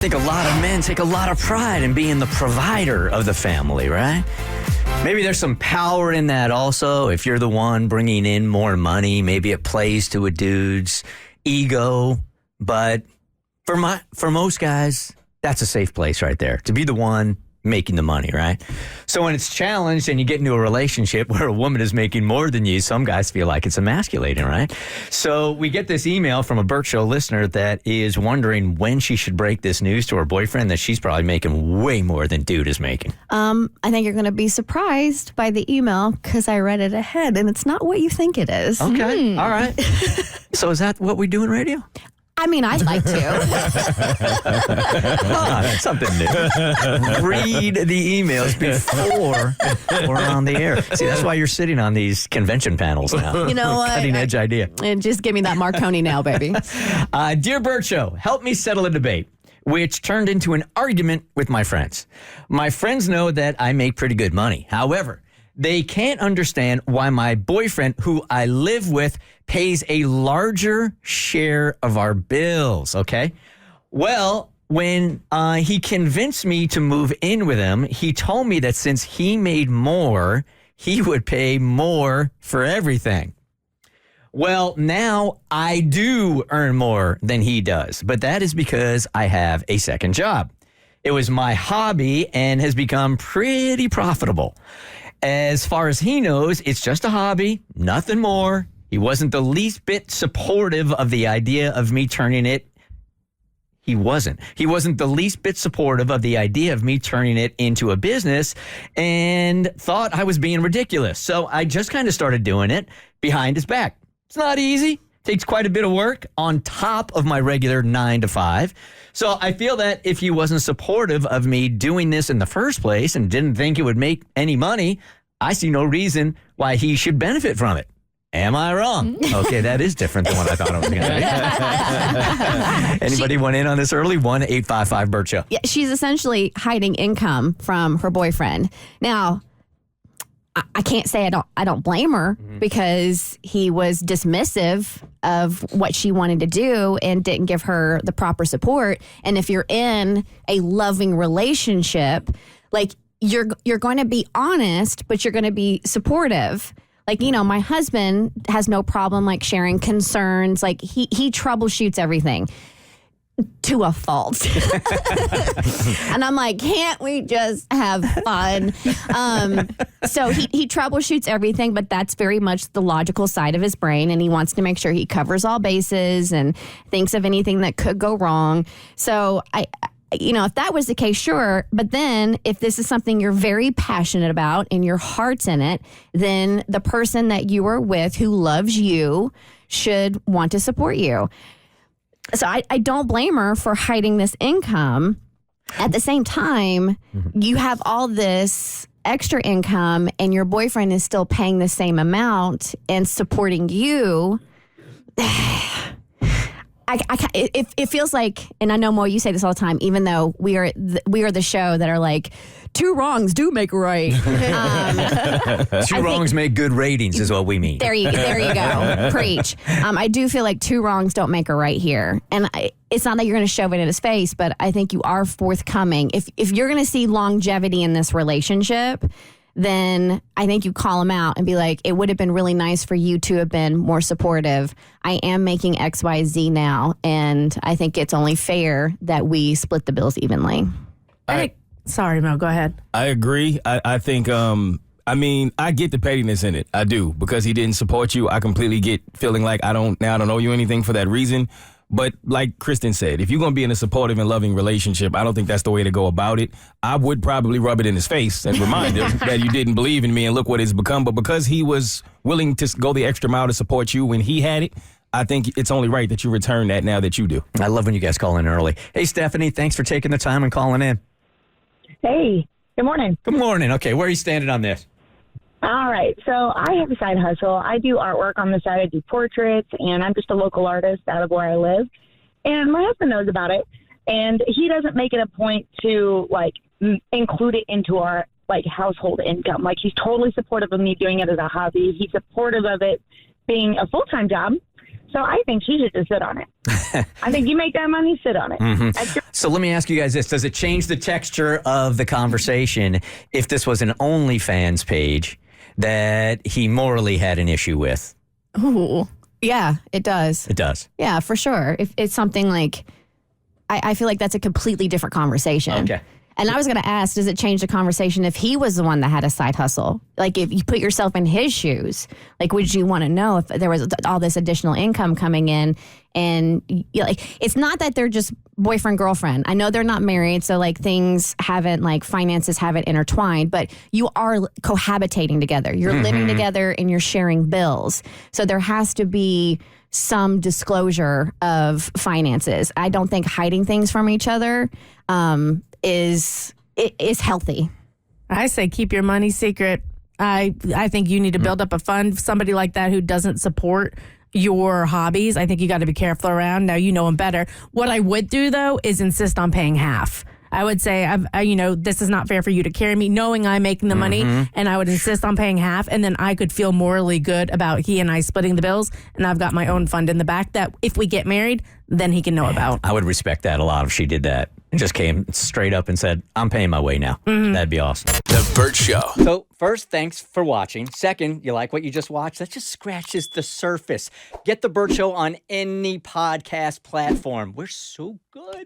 I think a lot of men take a lot of pride in being the provider of the family, right? Maybe there's some power in that also. If you're the one bringing in more money, maybe it plays to a dude's ego. But for most guys, that's a safe place right there, to be the one making the money, right? So when it's challenged and you get into a relationship where a woman is making more than you, some guys feel like it's emasculating, right? So we get this email from a Burt Show listener that is wondering when she should break this news to her boyfriend that she's probably making way more than dude is making. I think you're going to be surprised by the email because I read it ahead and it's not what you think it is. Okay. All right. So is that what we do in radio? I mean, I'd like to. That's something new. Read the emails before we're on the air. See, that's why you're sitting on these convention panels now. You know what? Cutting edge idea. And just give me that Marconi now, baby. Dear Burt Show, help me settle a debate, which turned into an argument with my friends. My friends know that I make pretty good money. However, they can't understand why my boyfriend, who I live with, pays a larger share of our bills, okay? Well, when he convinced me to move in with him, he told me that since he made more, he would pay more for everything. Well, now I do earn more than he does, but that is because I have a second job. It was my hobby and has become pretty profitable. As far as he knows, it's just a hobby, nothing more. He wasn't the least bit supportive of the idea of me turning it. He wasn't the least bit supportive of the idea of me turning it into a business and thought I was being ridiculous. So I just kind of started doing it behind his back. It's not easy. Takes quite a bit of work on top of my regular 9 to 5. So I feel that if he wasn't supportive of me doing this in the first place and didn't think it would make any money, I see no reason why he should benefit from it. Am I wrong? Okay, that is different than what I thought it was going to be. Anybody want in on this early? 1-855-BURT-SHOW. Yeah, she's essentially hiding income from her boyfriend. Now, I can't say I don't blame her because he was dismissive of what she wanted to do and didn't give her the proper support. And if you're in a loving relationship, like you're going to be honest, but you're going to be supportive. Like, you know, my husband has no problem like sharing concerns. Like he troubleshoots everything. To a fault. And I'm like, can't we just have fun? So he troubleshoots everything, but that's very much the logical side of his brain. And he wants to make sure he covers all bases and thinks of anything that could go wrong. So if that was the case, sure. But then if this is something you're very passionate about and your heart's in it, then the person that you are with who loves you should want to support you. So I don't blame her for hiding this income. At the same time, you have all this extra income and your boyfriend is still paying the same amount and supporting you. It feels like, and I know, Mo, you say this all the time, even though we are the show that are like, two wrongs do make a right. Two wrongs make good ratings is what we mean. There you go. Preach. I do feel like two wrongs don't make a right here. And it's not that you're going to shove it in his face, but I think you are forthcoming. If you're going to see longevity in this relationship, then I think you call him out and be like, it would have been really nice for you to have been more supportive. I am making XYZ now, and I think it's only fair that we split the bills evenly. Sorry, Mel, go ahead. I agree. I think, I get the pettiness in it. I do. Because he didn't support you, I completely get feeling like I don't owe you anything for that reason. But like Kristen said, if you're going to be in a supportive and loving relationship, I don't think that's the way to go about it. I would probably rub it in his face and remind him that you didn't believe in me and look what it's become. But because he was willing to go the extra mile to support you when he had it, I think it's only right that you return that now that you do. I love when you guys call in early. Hey, Stephanie, thanks for taking the time and calling in. Hey, good morning. Good morning. Okay, where are you standing on this? All right, so I have a side hustle. I do artwork on the side. I do portraits, and I'm just a local artist out of where I live. And my husband knows about it, and he doesn't make it a point to, include it into our, household income. Like, he's totally supportive of me doing it as a hobby. He's supportive of it being a full-time job. So I think she should just sit on it. I think you make that money, sit on it. That's your- So let me ask you guys this. Does it change the texture of the conversation if this was an OnlyFans page that he morally had an issue with? Ooh. Yeah, it does. It does. Yeah, for sure. If it's something like, I feel like that's a completely different conversation. Okay. And I was going to ask, does it change the conversation if he was the one that had a side hustle? Like, if you put yourself in his shoes, like, would you want to know if there was all this additional income coming in? And like, it's not that they're just boyfriend, girlfriend. I know they're not married, so like things haven't, like finances haven't intertwined, but you are cohabitating together. You're living together and you're sharing bills. So there has to be some disclosure of finances. I don't think hiding things from each other is healthy. I say keep your money secret. I think you need to build up a fund. Somebody like that who doesn't support your hobbies, I think you got to be careful around. Now you know him better. What I would do, though, is insist on paying half. I would say, this is not fair for you to carry me, knowing I'm making the money, and I would insist on paying half, and then I could feel morally good about he and I splitting the bills, and I've got my own fund in the back that if we get married, then he can know about. I would respect that a lot if she did that and just came straight up and said, I'm paying my way now. That'd be awesome. The Burt Show. So first, thanks for watching. Second, you like what you just watched? That just scratches the surface. Get The Burt Show on any podcast platform. We're so good.